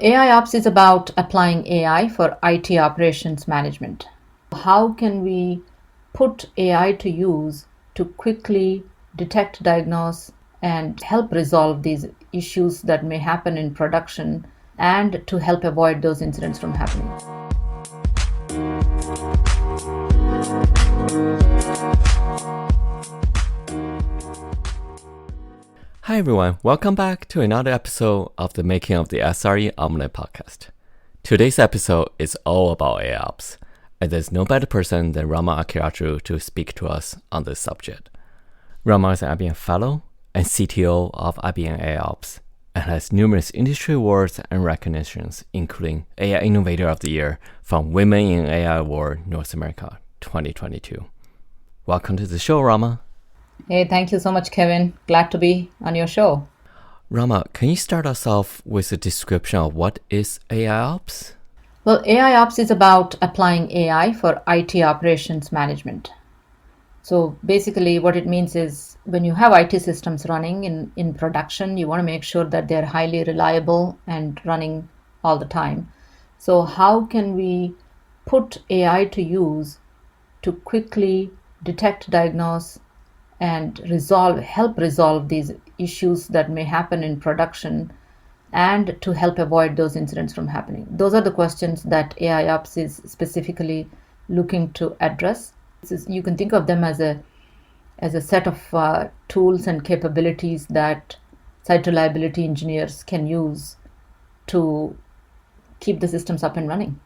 AIOps is about applying AI for IT operations management. How can we put AI to use to quickly detect, diagnose, and help resolve these issues that may happen in production and to help avoid those incidents from happening? Hi everyone, welcome back to another episode of the Making of the SRE Omelette podcast. Today's episode is all about AIOps, and there's no better person than Rama Akkiraju to speak to us on this subject. Rama is an IBM Fellow and CTO of IBM AIOps, and has numerous industry awards and recognitions, including AI Innovator of the Year from Women in AI Award North America 2022. Welcome to the show, Rama. Hey, thank you so much, Kevin. Glad to be on your show. Rama, can you start us off with a description of what is AIOps? Well, AIOps is about applying AI for IT operations management. So basically what it means is when you have IT systems running in production, you want to make sure that they're highly reliable and running all the time. So how can we put AI to use to quickly detect, diagnose, and help resolve these issues that may happen in production and to help avoid those incidents from happening? Those are the questions that AIOps is specifically looking to address. You can think of them as a set of tools and capabilities that site reliability engineers can use to keep the systems up and running.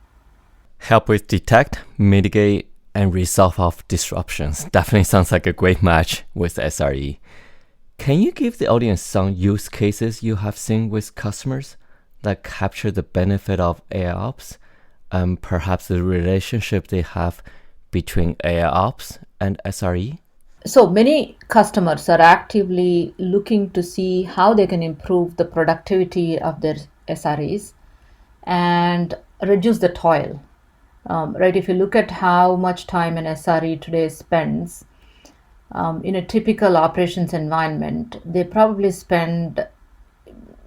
Help with detect, mitigate, and resolve of disruptions. Definitely sounds like a great match with SRE. Can you give the audience some use cases you have seen with customers that capture the benefit of AIOps and perhaps the relationship they have between AIOps and SRE? So many customers are actively looking to see how they can improve the productivity of their SREs and reduce the toil. Right, if you look at how much time an SRE today spends in a typical operations environment, they probably spend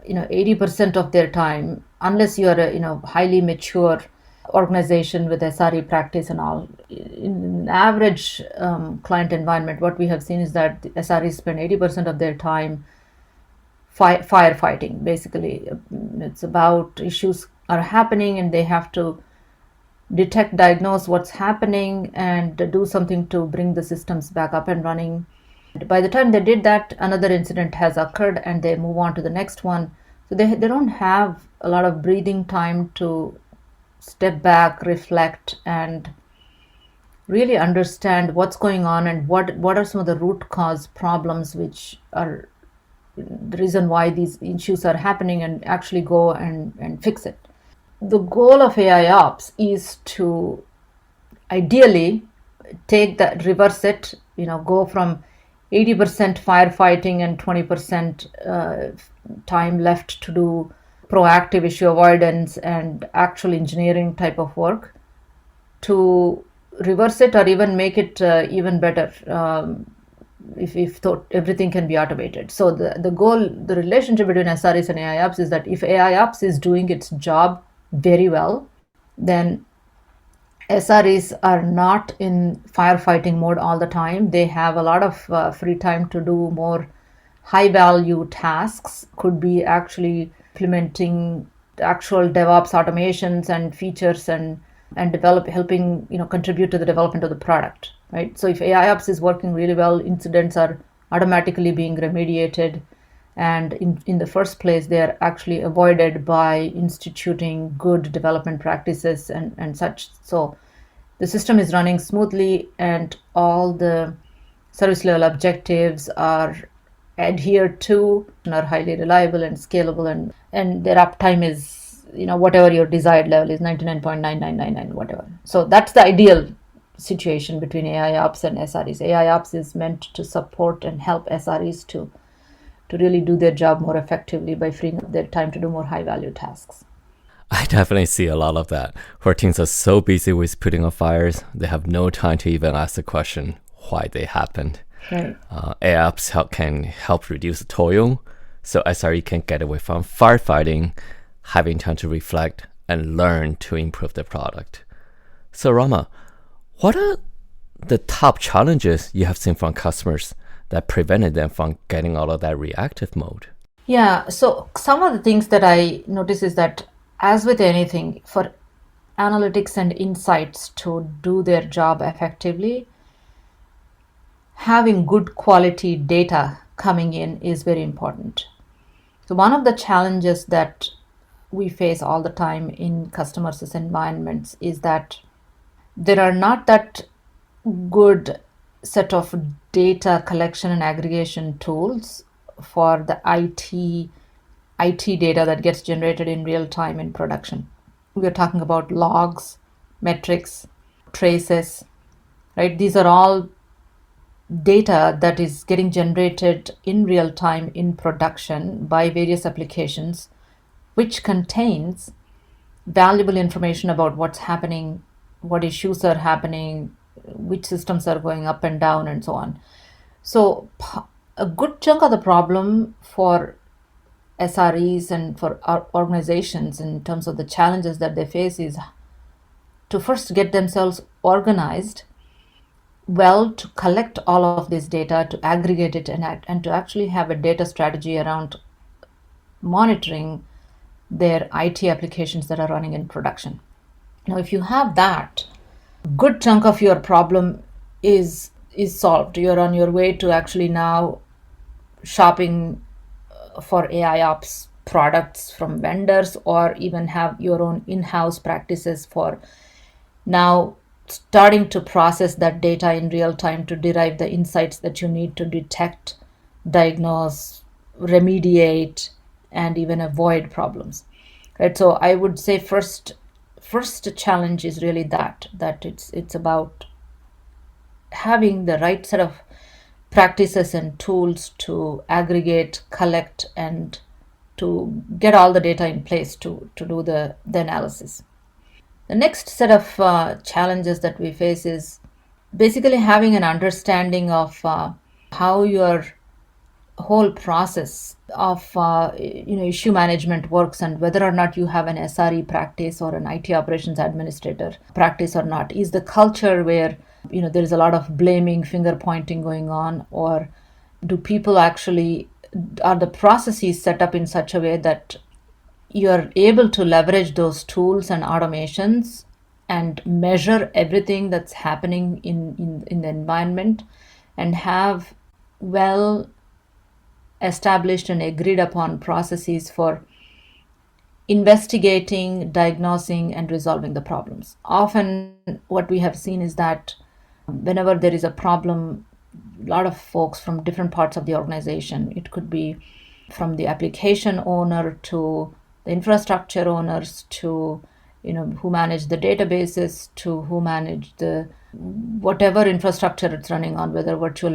80% of their time, unless you are a highly mature organization with SRE practice and all. In an average client environment, what we have seen is that the SREs spend 80% of their time firefighting. Basically, it's about issues are happening and they have to detect, diagnose what's happening, and do something to bring the systems back up and running. By the time they did that, another incident has occurred and they move on to the next one. So they don't have a lot of breathing time to step back, reflect, and really understand what's going on and what are some of the root cause problems which are the reason why these issues are happening, and actually go and fix it. The goal of AIOps is to ideally reverse it, go from 80% firefighting and 20% time left to do proactive issue avoidance and actual engineering type of work, to reverse it or even make it even better if everything can be automated. So the goal, the relationship between SREs and AIOps is that if AIOps is doing its job very well, then SREs are not in firefighting mode all the time. They have a lot of free time to do more high value tasks, could be actually implementing actual DevOps automations and features and helping contribute to the development of the product, right? So if AIOps is working really well, incidents are automatically being remediated, and in the first place, they are actually avoided by instituting good development practices and such. So the system is running smoothly and all the service level objectives are adhered to and are highly reliable and scalable, and their uptime is, whatever your desired level is, 99.9999, whatever. So that's the ideal situation between AIOps and SREs. AIOps is meant to support and help SREs to really do their job more effectively by freeing up their time to do more high-value tasks. I definitely see a lot of that, where teams are so busy with putting out fires, they have no time to even ask the question why they happened. Right. AIOps can help reduce the toil, so SRE can get away from firefighting, having time to reflect and learn to improve the product. So Rama, what are the top challenges you have seen from customers that prevented them from getting out of that reactive mode? Yeah, so some of the things that I notice is that, as with anything, for analytics and insights to do their job effectively, having good quality data coming in is very important. So one of the challenges that we face all the time in customers' environments is that there are not that good set of data collection and aggregation tools for the IT data that gets generated in real time in production. We're talking about logs, metrics, traces, right? These are all data that is getting generated in real time in production by various applications, which contains valuable information about what's happening, what issues are happening, which systems are going up and down, and so on. So a good chunk of the problem for SREs and for our organizations in terms of the challenges that they face is to first get themselves organized well to collect all of this data, to aggregate it, and to actually have a data strategy around monitoring their IT applications that are running in production. Now, if you have that, a good chunk of your problem is solved. You're on your way to actually now shopping for AIOps products from vendors, or even have your own in-house practices for now starting to process that data in real time to derive the insights that you need to detect, diagnose, remediate, and even avoid problems. Right? So I would say first challenge is really that it's about having the right set of practices and tools to aggregate, collect, and to get all the data in place to do the analysis. The next set of challenges that we face is basically having an understanding of how your whole process of issue management works, and whether or not you have an SRE practice or an IT operations administrator practice or not. Is the culture where there is a lot of blaming, finger pointing going on, or do people actually, are the processes set up in such a way that you're able to leverage those tools and automations and measure everything that's happening in the environment, and have well established and agreed upon processes for investigating, diagnosing, and resolving the problems. Often what we have seen is that whenever there is a problem, a lot of folks from different parts of the organization, it could be from the application owner to the infrastructure owners to who manage the databases, to who manage the whatever infrastructure it's running on, whether virtual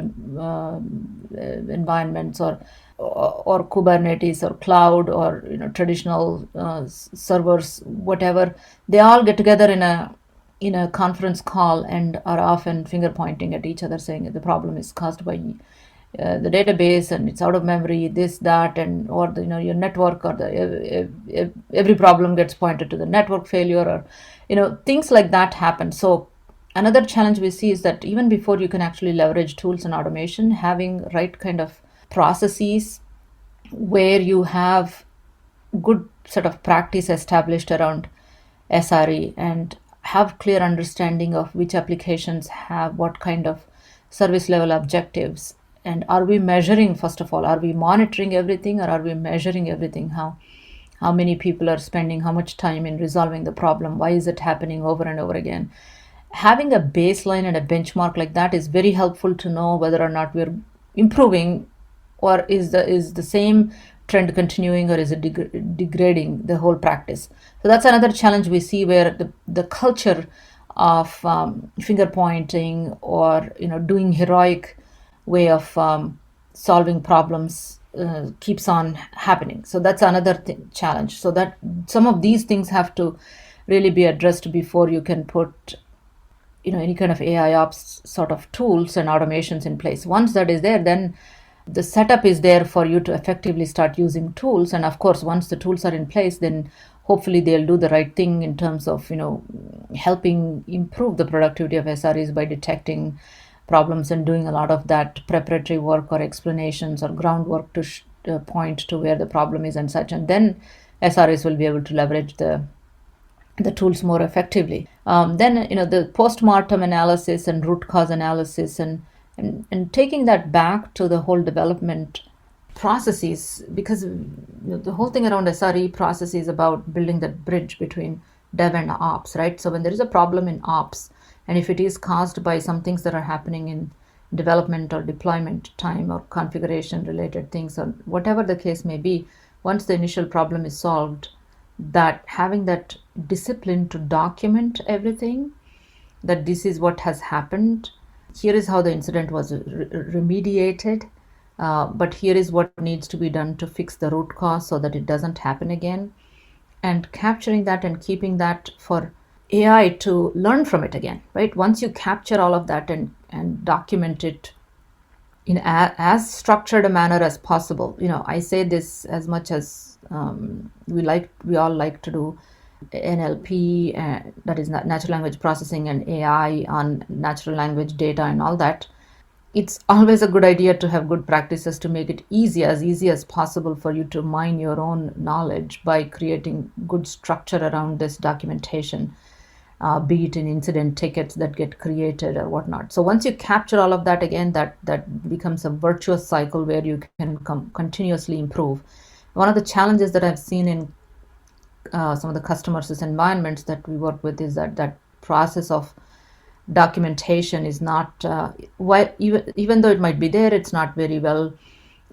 environments or Kubernetes or cloud or traditional servers, whatever. They all get together in a conference call and are often finger pointing at each other, saying the problem is caused by the database and it's out of memory, this, that, and or your network, or every problem gets pointed to the network failure, or things like that happen. So another challenge we see is that even before you can actually leverage tools and automation, having right kind of processes where you have good set of practice established around SRE and have clear understanding of which applications have what kind of service level objectives. And are we measuring, first of all, are we monitoring everything, or are we measuring everything? How many people are spending how much time in resolving the problem? Why is it happening over and over again? Having a baseline and a benchmark like that is very helpful to know whether or not we're improving, or is the same trend continuing, or is it degrading the whole practice. So that's another challenge we see, where the culture of finger pointing or doing heroic way of solving problems keeps on happening. So that's another challenge. So that some of these things have to really be addressed before you can put any kind of AIOps sort of tools and automations in place. Once that is there, then The setup is there for you to effectively start using tools. And of course, once the tools are in place, then hopefully they'll do the right thing in terms of, helping improve the productivity of SREs by detecting problems and doing a lot of that preparatory work or explanations or groundwork to point to where the problem is and such. And then SREs will be able to leverage the tools more effectively. Then the post-mortem analysis and root cause analysis and taking that back to the whole development processes, because the whole thing around SRE process is about building that bridge between dev and ops, right? So when there is a problem in ops, and if it is caused by some things that are happening in development or deployment time or configuration related things or whatever the case may be, once the initial problem is solved, that having that discipline to document everything, that this is what has happened, here is how the incident was remediated, but here is what needs to be done to fix the root cause so that it doesn't happen again, and capturing that and keeping that for AI to learn from it again, right? Once you capture all of that and document it in as structured a manner as possible. I say this as much as we all like to do NLP, that is natural language processing, and AI on natural language data and all that. It's always a good idea to have good practices to make it easy as possible for you to mine your own knowledge by creating good structure around this documentation, be it in incident tickets that get created or whatnot. So once you capture all of that, again, that becomes a virtuous cycle where you can continuously improve. One of the challenges that I've seen in some of the customers' environments that we work with is that process of documentation is not, even though it might be there, it's not very well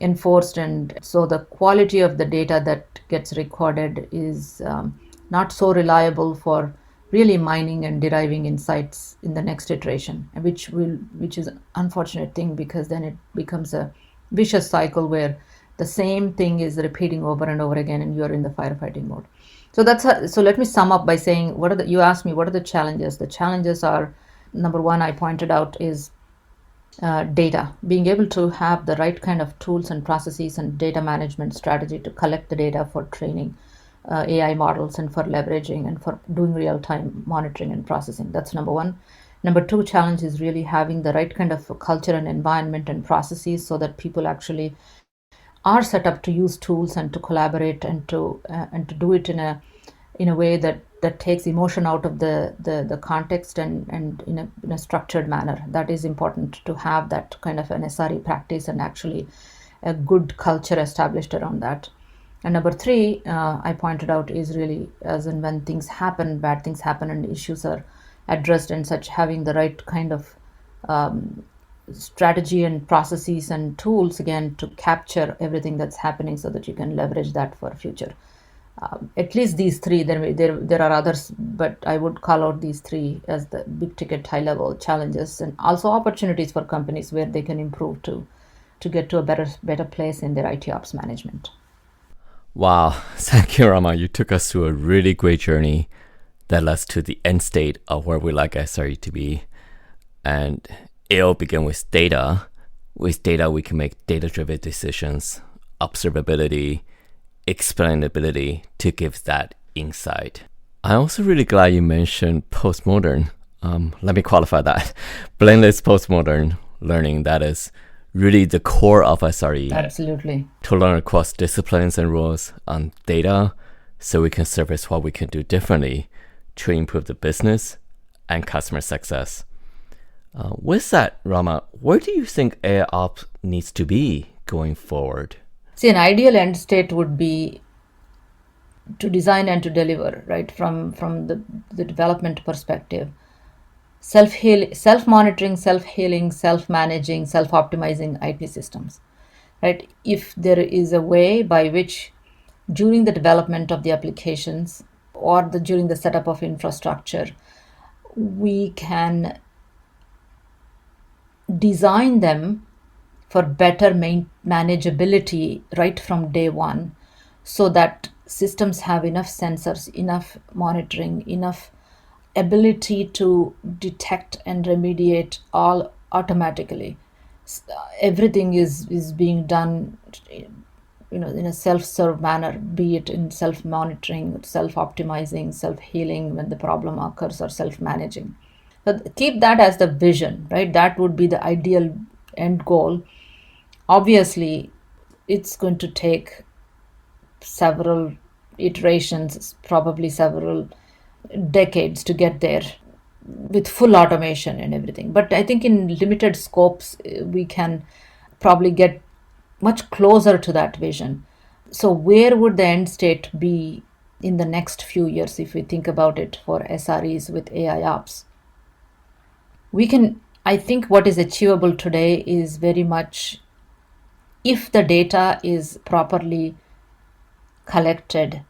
enforced, and so the quality of the data that gets recorded is not so reliable for really mining and deriving insights in the next iteration, which is an unfortunate thing, because then it becomes a vicious cycle where the same thing is repeating over and over again and you're in the firefighting mode. So let me sum up by saying, you asked me what are the challenges. The challenges are, number one, I pointed out, is data, being able to have the right kind of tools and processes and data management strategy to collect the data for training AI models and for leveraging and for doing real-time monitoring and processing. That's number one. Number two challenge is really having the right kind of culture and environment and processes so that people actually are set up to use tools and to collaborate and to do it in a way that takes emotion out of the context and in a structured manner. That is important, to have that kind of an SRE practice and actually a good culture established around that. And number three, I pointed out, is really as and when things happen, bad things happen and issues are addressed and such, having the right kind of strategy and processes and tools, again, to capture everything that's happening so that you can leverage that for future. At least these three. There are others, but I would call out these three as the big ticket, high level challenges, and also opportunities for companies where they can improve to get to a better place in their IT ops management. Wow, thank you, Rama. You took us through a really great journey that led us to the end state of where we like SRE to be. And it all began with data. With data, we can make data-driven decisions, observability, explainability to give that insight. I'm also really glad you mentioned postmodern. Let me qualify that. Blameless postmodern learning, that is really the core of SRE. Absolutely. To learn across disciplines and roles on data so we can surface what we can do differently to improve the business and customer success. With that, Rama, where do you think AIOps needs to be going forward? See, an ideal end state would be to design and to deliver, right, from the development perspective. Self-monitoring, self-healing, self-managing, self-optimizing IT systems, right? If there is a way by which during the development of the applications or during the setup of infrastructure, we can design them for better manageability right from day one, so that systems have enough sensors, enough monitoring, enough ability to detect and remediate all automatically, everything is being done, in a self-serve manner, be it in self-monitoring, self-optimizing, self-healing when the problem occurs, or self-managing. So keep that as the vision, right? That would be the ideal end goal. Obviously, it's going to take several iterations, probably several decades to get there with full automation and everything. But I think in limited scopes, we can probably get much closer to that vision. So, where would the end state be in the next few years if we think about it for SREs with AIOps? I think what is achievable today is very much, if the data is properly collected,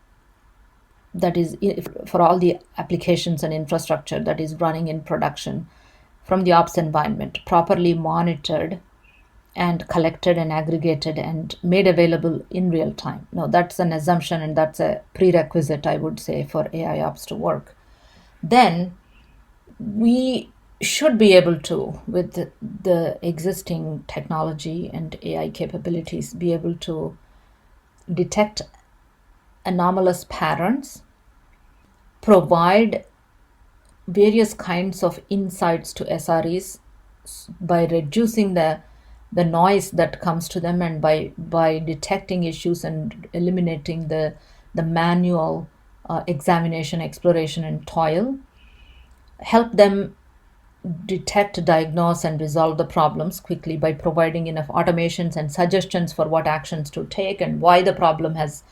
that is for all the applications and infrastructure that is running in production from the ops environment, properly monitored and collected and aggregated and made available in real time. No, that's an assumption, and that's a prerequisite, I would say, for AIOps to work. Then we should be able to, with the existing technology and AI capabilities, be able to detect anomalous patterns, provide various kinds of insights to SREs by reducing the noise that comes to them, and by detecting issues and eliminating the manual examination, exploration, and toil. Help them detect, diagnose, and resolve the problems quickly by providing enough automations and suggestions for what actions to take and why the problem has,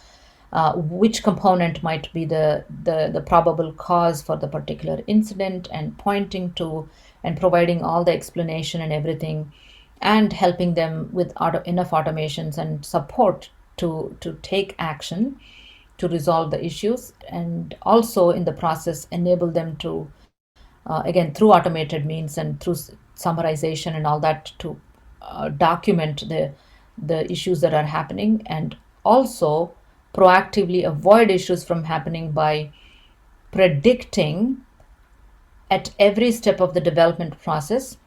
which component might be the probable cause for the particular incident, and pointing to and providing all the explanation and everything, and helping them with enough automations and support to take action to resolve the issues, and also in the process enable them to, again, through automated means and through summarization and all that, to document the issues that are happening, and also proactively avoid issues from happening by predicting at every step of the development process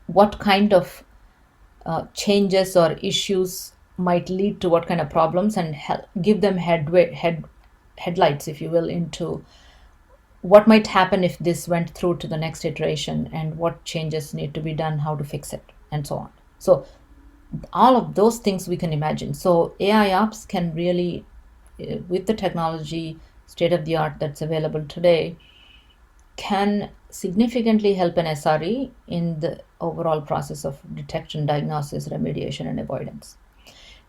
what kind of changes or issues might lead to what kind of problems, and give them headlights, if you will, into what might happen if this went through to the next iteration, and what changes need to be done, how to fix it, and so on. So all of those things we can imagine. So AIOps can really, with the technology state of the art that's available today, can significantly help an SRE in the overall process of detection, diagnosis, remediation, and avoidance.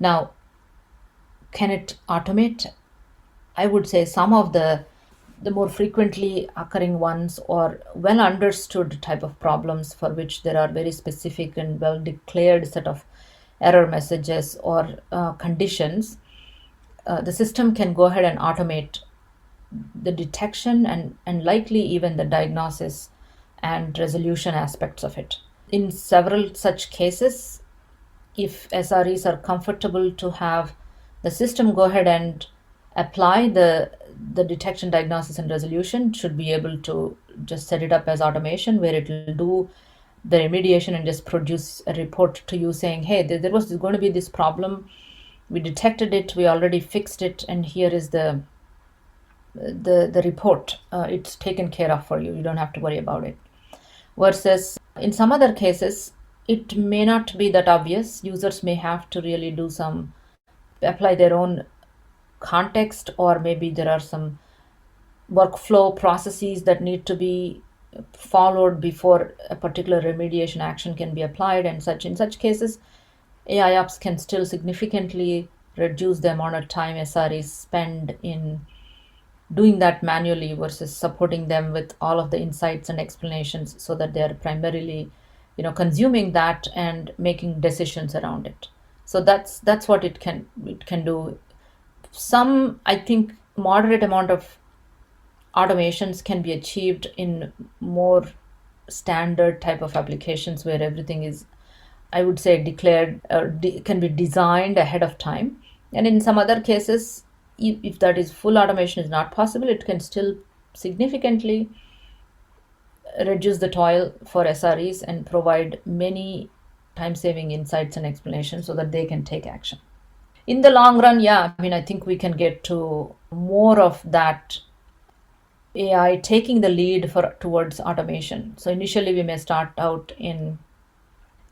Now, can it automate? I would say some of the more frequently occurring ones, or well understood type of problems for which there are very specific and well declared set of error messages or conditions, the system can go ahead and automate the detection and likely even the diagnosis and resolution aspects of it. In several such cases, if SREs are comfortable to have the system go ahead and apply the detection, diagnosis, and resolution, should be able to just set it up as automation, where it will do the remediation and just produce a report to you saying, hey, there was going to be this problem, we detected it, we already fixed it, and here is the report. It's taken care of for you, you don't have to worry about it. Versus in some other cases, it may not be that obvious. Users may have to really apply their own context, or maybe there are some workflow processes that need to be followed before a particular remediation action can be applied, and such. In such cases, AIOps can still significantly reduce the amount of time SREs spend in doing that manually, versus supporting them with all of the insights and explanations, so that they are primarily, consuming that and making decisions around it. So that's what it can do. Some, I think, moderate amount of automations can be achieved in more standard type of applications, where everything is, I would say, declared or can be designed ahead of time. And in some other cases, if that is full automation is not possible, it can still significantly reduce the toil for SREs and provide many time-saving insights and explanations so that they can take action. In the long run, I think we can get to more of that AI taking the lead towards automation. So initially we may start out in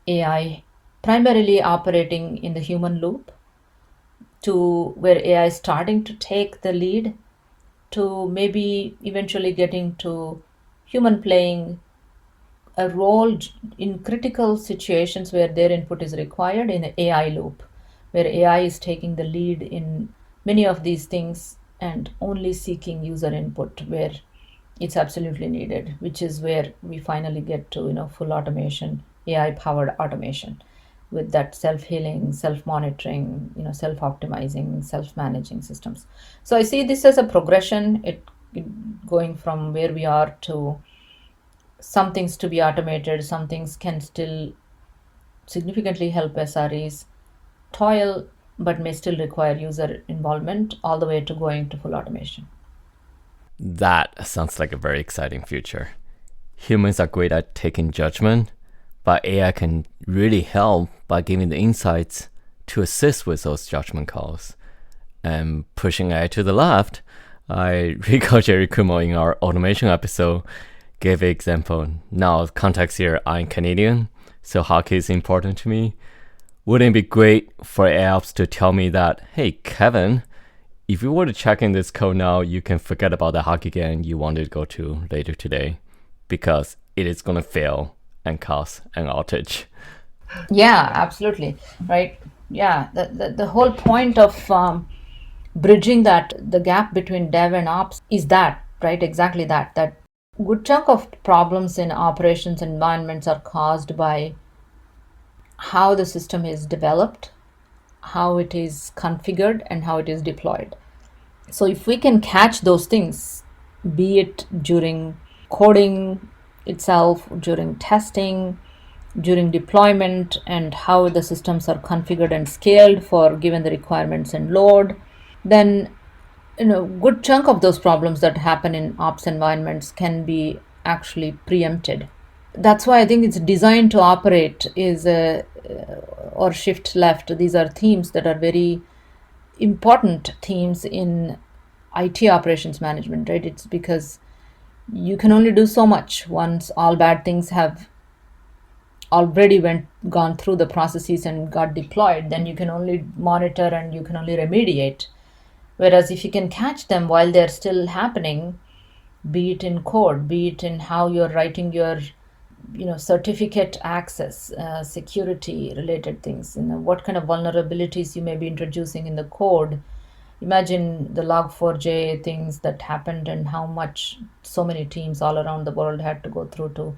AI primarily operating in the human loop, to where AI is starting to take the lead, to maybe eventually getting to human playing a role in critical situations where their input is required in the AI loop, where AI is taking the lead in many of these things and only seeking user input where it's absolutely needed, which is where we finally get to full automation, AI powered automation, with that self-healing, self-monitoring, self-optimizing, self-managing systems. So I see this as a progression, it going from where we are to some things to be automated, some things can still significantly help SREs toil but may still require user involvement, all the way to going to full automation. That sounds like a very exciting future. Humans are great at taking judgment, but AI can really help by giving the insights to assist with those judgment calls. And pushing AI to the left, I recall Jerry Kumo in our automation episode gave an example. Now, context here, I'm Canadian, so hockey is important to me. Wouldn't it be great for AIOps to tell me that, hey, Kevin, if you were to check in this code now, you can forget about the hockey game you wanted to go to later today, because it is going to fail and cause an outage. Yeah, absolutely. Right. Yeah. The whole point of bridging the gap between dev and ops is that, right? Exactly that good chunk of problems in operations environments are caused by how the system is developed, how it is configured, and how it is deployed. So if we can catch those things, be it during coding itself, during testing, during deployment, and how the systems are configured and scaled for given the requirements and load, then good chunk of those problems that happen in ops environments can be actually preempted. That's why I think it's designed to operate or shift left. These are themes that are very important themes in IT operations management, right? It's because you can only do so much once all bad things have already gone through the processes and got deployed. Then you can only monitor and you can only remediate. Whereas if you can catch them while they're still happening, be it in code, be it in how you're writing your certificate access, security related things, what kind of vulnerabilities you may be introducing in the code. Imagine the log4j things that happened and how much so many teams all around the world had to go through to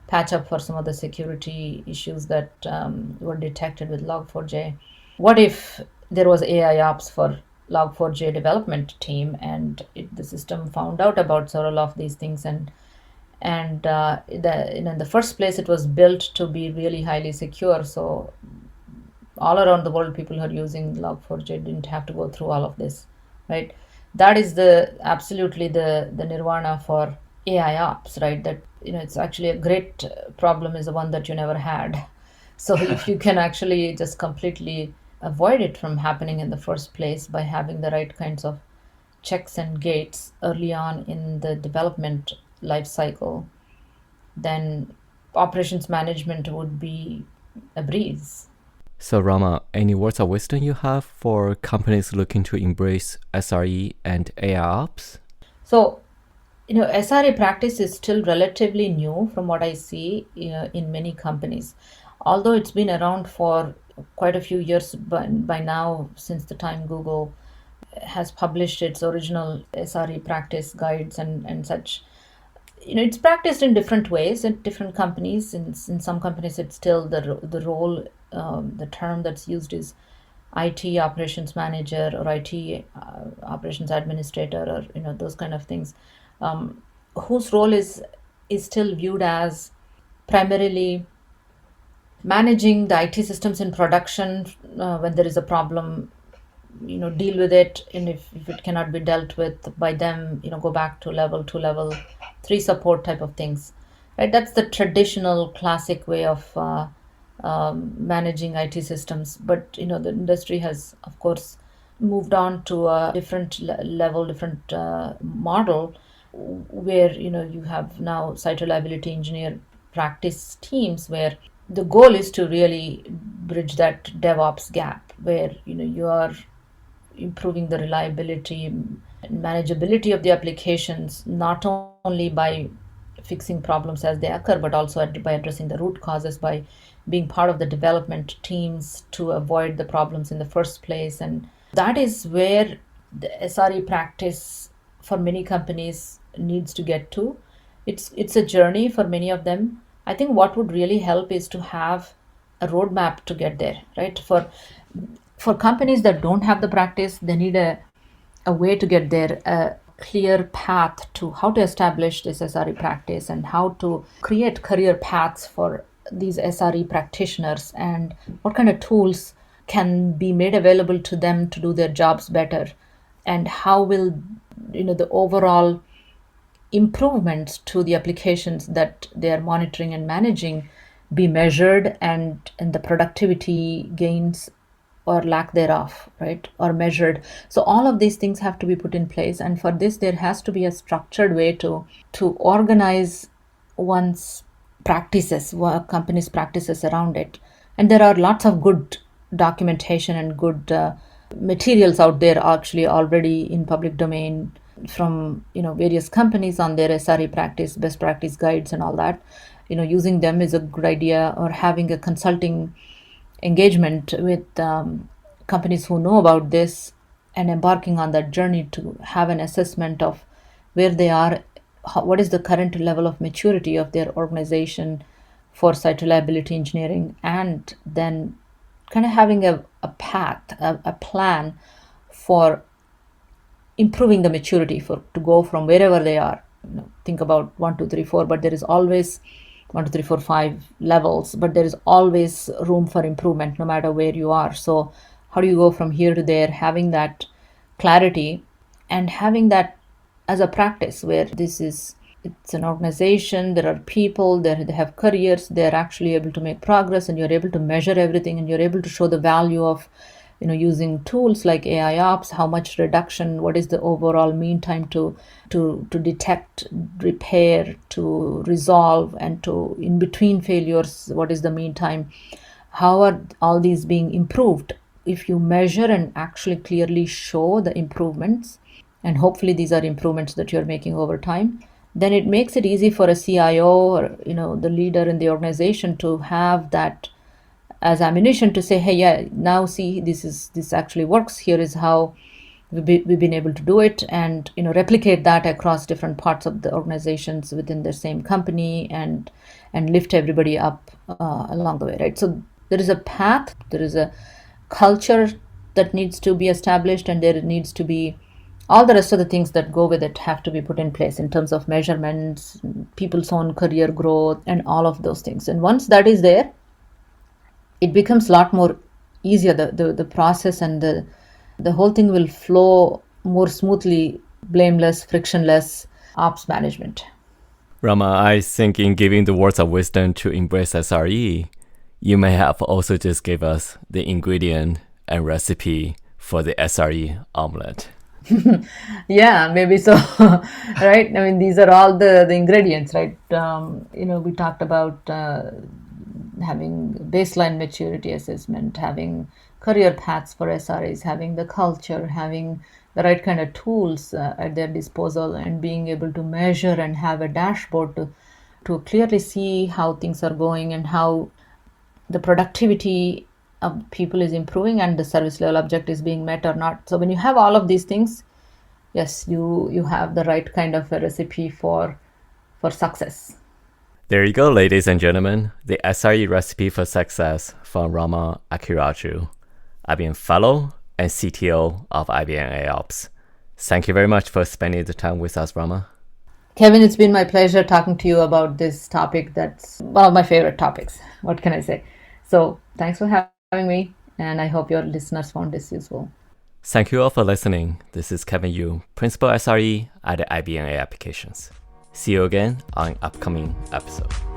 patch up for some of the security issues that were detected with log4j. What if there was AIOps for log4j development team, and the system found out about several of these things, and in the first place it was built to be really highly secure, so all around the world people who are using log4j didn't have to go through all of this, right? That is absolutely the nirvana for AIOps, right? That it's actually a great problem is the one that you never had. So if you can actually just completely avoid it from happening in the first place by having the right kinds of checks and gates early on in the development life cycle, then operations management would be a breeze. So Rama, any words of wisdom you have for companies looking to embrace SRE and AIOps? So, SRE practice is still relatively new from what I see in many companies. Although it's been around for quite a few years by now, since the time Google has published its original SRE practice guides and such. It's practiced in different ways at different companies. In some companies, it's still the role, the term that's used is IT operations manager or IT operations administrator, or those kind of things, whose role is still viewed as primarily managing the IT systems in production. When there is a problem, deal with it, and if it cannot be dealt with by them, go back to level 2, level 3 support type of things, right? That's the traditional classic way of managing IT systems. But the industry has, of course, moved on to a different level, different model, where you have now site reliability engineer practice teams, where the goal is to really bridge that DevOps gap, where you are improving the reliability and manageability of the applications, not only by fixing problems as they occur, but also by addressing the root causes, by being part of the development teams to avoid the problems in the first place. And that is where the SRE practice for many companies needs to get to. It's a journey for many of them. I think what would really help is to have a roadmap to get there, right? For companies that don't have the practice, they need a way to get there, a clear path to how to establish this SRE practice and how to create career paths for these SRE practitioners, and what kind of tools can be made available to them to do their jobs better, and how will the overall improvements to the applications that they are monitoring and managing be measured, and the productivity gains or lack thereof, right, or measured. So all of these things have to be put in place, and for this there has to be a structured way to organize one's practices, company's practices around it. And there are lots of good documentation and good materials out there actually already in public domain from various companies on their SRE practice, best practice guides and all that. Using them is a good idea, or having a consulting engagement with companies who know about this and embarking on that journey to have an assessment of where they are, what is the current level of maturity of their organization for site reliability engineering, and then kind of having a path, a plan for improving the maturity to go from wherever they are. Think about 1, 2, 3, 4, but there is always 1, 2, 3, 4, 5 levels, but there is always room for improvement no matter where you are. So how do you go from here to there, having that clarity and having that as a practice, where it's an organization, there are people, they have careers, they're actually able to make progress, and you're able to measure everything, and you're able to show the value of using tools like AIOps, how much reduction, what is the overall mean time to detect, repair, to resolve, and to in between failures, what is the mean time, how are all these being improved. If you measure and actually clearly show the improvements, and hopefully these are improvements that you're making over time, then it makes it easy for a CIO or the leader in the organization to have that as ammunition to say, hey, yeah, now see, this actually works. Here is how we've been able to do it, and replicate that across different parts of the organizations within the same company, and lift everybody up along the way, right? So there is a path, there is a culture that needs to be established, and there needs to be all the rest of the things that go with it have to be put in place in terms of measurements, people's own career growth, and all of those things. And once that is there, it becomes a lot more easier. The process and the whole thing will flow more smoothly, blameless, frictionless ops management. Rama, I think in giving the words of wisdom to embrace SRE, you may have also just gave us the ingredient and recipe for the SRE omelette. Yeah, maybe so. Right? I mean, these are all the ingredients, right? We talked about having baseline maturity assessment, having career paths for SREs, having the culture, having the right kind of tools at their disposal, and being able to measure and have a dashboard to clearly see how things are going and how the productivity of people is improving and the service level objective is being met or not. So when you have all of these things, yes, you have the right kind of a recipe for success. There you go, ladies and gentlemen, the SRE recipe for success from Rama Akkiraju, IBM Fellow and CTO of IBM AIOps. Thank you very much for spending the time with us, Rama. Kevin, it's been my pleasure talking to you about this topic that's one of my favorite topics. What can I say? So thanks for having me, and I hope your listeners found this useful. Thank you all for listening. This is Kevin Yu, Principal SRE at the IBM Applications. See you again on an upcoming episode.